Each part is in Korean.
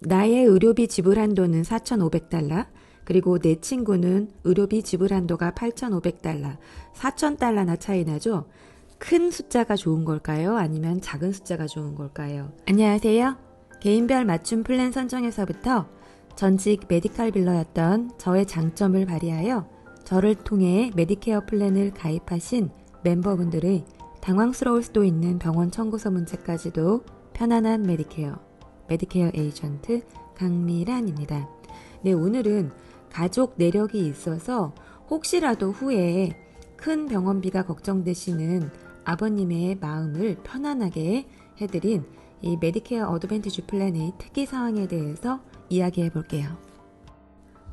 나의 의료비 지불 한도는 4,500달러, 그리고 내 친구는 의료비 지불 한도가 8,500달러, 4,000달러나 차이 나죠? 큰 숫자가 좋은 걸까요? 아니면 작은 숫자가 좋은 걸까요? 안녕하세요. 개인별 맞춤 플랜 선정에서부터 전직 메디컬 빌러였던 저의 장점을 발휘하여 저를 통해 메디케어 플랜을 가입하신 멤버분들의 당황스러울 수도 있는 병원 청구서 문제까지도 편안한 메디케어 에이전트 강미란입니다. 네, 오늘은 가족 내력이 있어서 혹시라도 후에 큰 병원비가 걱정되시는 아버님의 마음을 편안하게 해드린 이 메디케어 어드밴티지 플랜의 특이 사항에 대해서 이야기해 볼게요.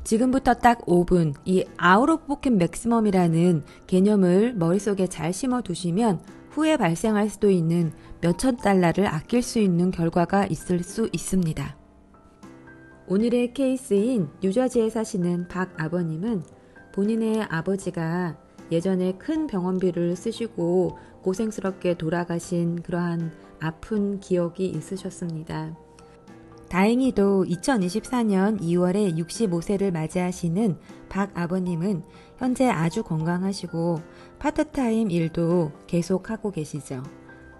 지금부터 딱 5분 이 아웃 오브 포켓 맥시멈이라는 개념을 머릿속에 잘 심어 두시면 후에 발생할 수도 있는 몇천 달러를 아낄 수 있는 결과가 있을 수 있습니다. 오늘의 케이스인 뉴저지에 사시는 박 아버님은 본인의 아버지가 예전에 큰 병원비를 쓰시고 고생스럽게 돌아가신 그러한 아픈 기억이 있으셨습니다. 다행히도 2024년 2월에 65세를 맞이하시는 박 아버님은 현재 아주 건강하시고 파트타임 일도 계속하고 계시죠.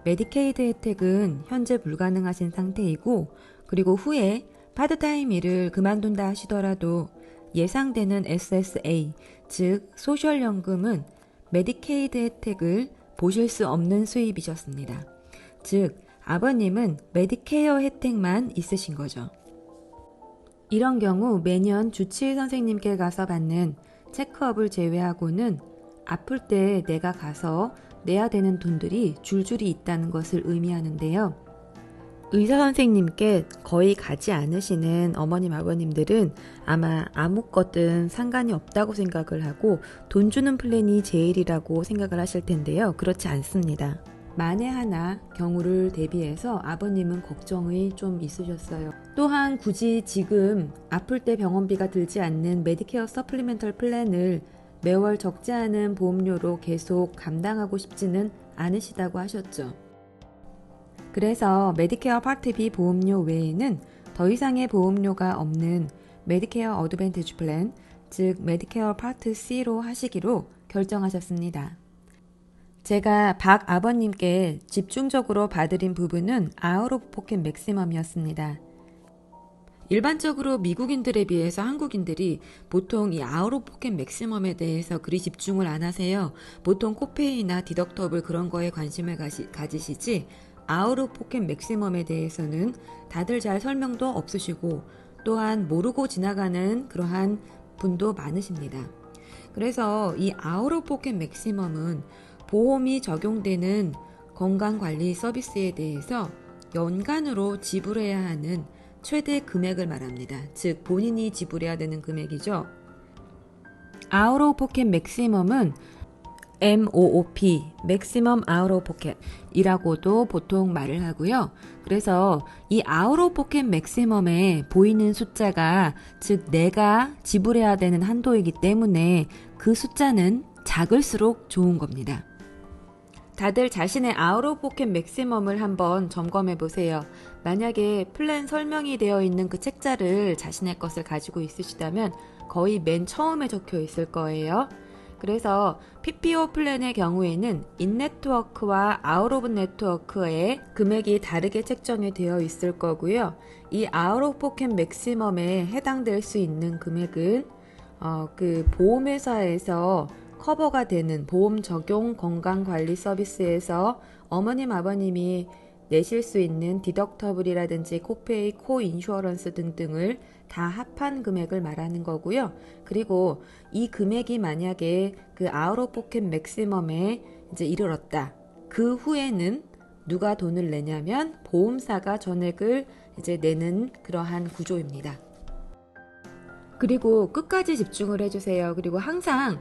메디케이드 혜택은 현재 불가능하신 상태이고, 그리고 후에 파트타임 일을 그만둔다 하시더라도 예상되는 SSA, 즉 소셜연금은 메디케이드 혜택을 보실 수 없는 수입이셨습니다. 즉 아버님은 메디케어 혜택만 있으신 거죠. 이런 경우 매년 주치의 선생님께 가서 받는 체크업을 제외하고는 아플 때 내가 가서 내야 되는 돈들이 줄줄이 있다는 것을 의미하는데요. 의사 선생님께 거의 가지 않으시는 어머님 아버님들은 아마 아무것든 상관이 없다고 생각을 하고 돈 주는 플랜이 제일이라고 생각을 하실 텐데요. 그렇지 않습니다. 만에 하나 경우를 대비해서 아버님은 걱정이 좀 있으셨어요. 또한 굳이 지금 아플 때 병원비가 들지 않는 메디케어 서플리멘털 플랜을 매월 적지 않은 보험료로 계속 감당하고 싶지는 않으시다고 하셨죠. 그래서 메디케어 파트 B 보험료 외에는 더 이상의 보험료가 없는 메디케어 어드밴티지 플랜, 즉 메디케어 파트 C로 하시기로 결정하셨습니다. 제가 박 아버님께 집중적으로 봐드린 부분은 아웃 오브 포켓 맥시멈이었습니다. 일반적으로 미국인들에 비해서 한국인들이 보통 이 아웃 오브 포켓 맥시멈에 대해서 그리 집중을 안 하세요. 보통 코페이나 디덕터블 그런 거에 관심을 가지시지 아웃 오브 포켓 맥시멈에 대해서는 다들 잘 설명도 없으시고 또한 모르고 지나가는 그러한 분도 많으십니다. 그래서 이 아웃 오브 포켓 맥시멈은 보험이 적용되는 건강관리 서비스에 대해서 연간으로 지불해야 하는 최대 금액을 말합니다. 즉 본인이 지불해야 되는 금액이죠. 아웃 오브 포켓 맥시멈은 MOOP, Maximum Out of Pocket 이라고도 보통 말을 하고요. 그래서 이 Out of Pocket Maximum에 보이는 숫자가 즉 내가 지불해야 되는 한도이기 때문에 그 숫자는 작을수록 좋은 겁니다. 다들 자신의 Out of Pocket Maximum을 한번 점검해 보세요. 만약에 플랜 설명이 되어 있는 그 책자를 자신의 것을 가지고 있으시다면 거의 맨 처음에 적혀 있을 거예요. 그래서 PPO 플랜의 경우에는 인네트워크와 아웃 오브 네트워크의 금액이 다르게 책정이 되어 있을 거고요. 이 아웃 오브 포켓 맥시멈에 해당될 수 있는 금액은 그 보험회사에서 커버가 되는 보험 적용 건강관리 서비스에서 어머님 아버님이 내실 수 있는 디덕터블이라든지 코페이, 코인슈어런스 등등을 다 합한 금액을 말하는 거고요. 그리고 이 금액이 만약에 그 아웃 오브 포켓 맥시멈에 이제 이르렀다. 그 후에는 누가 돈을 내냐면 보험사가 전액을 이제 내는 그러한 구조입니다. 그리고 끝까지 집중을 해주세요. 그리고 항상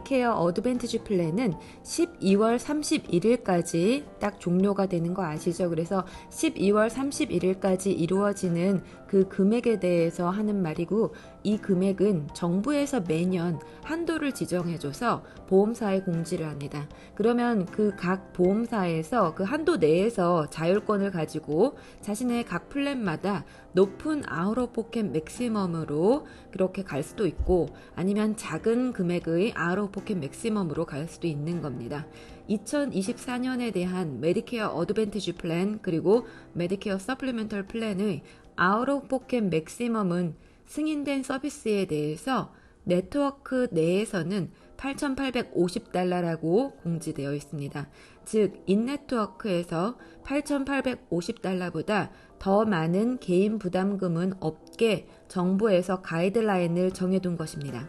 메디케어 어드밴티지 플랜은 12월 31일까지 딱 종료가 되는 거 아시죠? 그래서 12월 31일까지 이루어지는 그 금액에 대해서 하는 말이고, 이 금액은 정부에서 매년 한도를 지정해줘서 보험사에 공지를 합니다. 그러면 그 각 보험사에서 그 한도 내에서 자율권을 가지고 자신의 각 플랜마다 높은 아웃 오브 포켓 맥시멈으로 그렇게 갈 수도 있고, 아니면 작은 금액의 아웃 오브 포켓 맥시멈으로 갈 수도 있는 겁니다. 2024년에 대한 메디케어 어드밴티지 플랜 그리고 메디케어 서플리멘털 플랜의 아웃 오브 포켓 맥시멈은 승인된 서비스에 대해서 네트워크 내에서는 8,850달러라고 공지되어 있습니다. 즉, 인네트워크에서 8,850달러보다 더 많은 개인 부담금은 없게 정부에서 가이드라인을 정해둔 것입니다.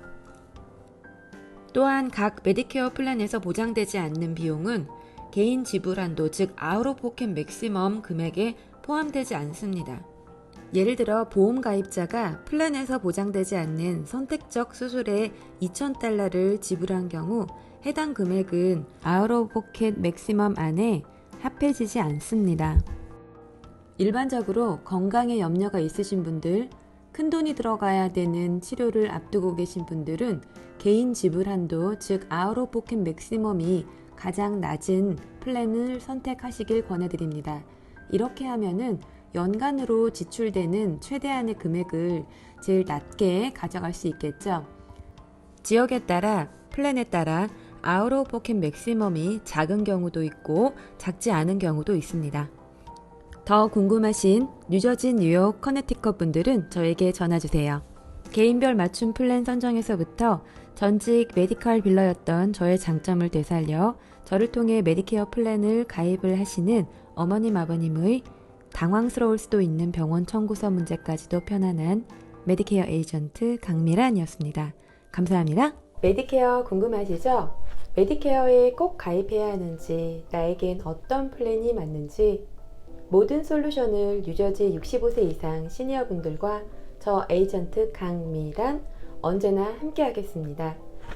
또한 각 메디케어 플랜에서 보장되지 않는 비용은 개인 지불 한도, 즉 아웃 오브 포켓 맥시멈 금액에 포함되지 않습니다. 예를 들어 보험 가입자가 플랜에서 보장되지 않는 선택적 수술에 2,000달러를 지불한 경우 해당 금액은 아웃 오브 포켓 맥시멈 안에 합해지지 않습니다. 일반적으로 건강에 염려가 있으신 분들, 큰돈이 들어가야 되는 치료를 앞두고 계신 분들은 개인 지불 한도, 즉 아웃 오브 포켓 맥시멈이 가장 낮은 플랜을 선택하시길 권해드립니다. 이렇게 하면은 연간으로 지출되는 최대한의 금액을 제일 낮게 가져갈 수 있겠죠. 지역에 따라, 플랜에 따라 아웃 오브 포켓 맥시멈이 작은 경우도 있고 작지 않은 경우도 있습니다. 더 궁금하신 뉴저지, 뉴욕, 커네티컷 분들은 저에게 전화주세요. 개인별 맞춤 플랜 선정에서부터 전직 메디컬 빌러였던 저의 장점을 되살려 저를 통해 메디케어 플랜을 가입을 하시는 어머님, 아버님의 당황스러울 수도 있는 병원 청구서 문제까지도 편안한 메디케어 에이전트 강미란이었습니다. 감사합니다. 메디케어 궁금하시죠? 메디케어에 꼭 가입해야 하는지, 나에겐 어떤 플랜이 맞는지 모든 솔루션을 뉴저지 65세 이상 시니어 분들과 저 에이전트 강미란 언제나 함께 하겠습니다.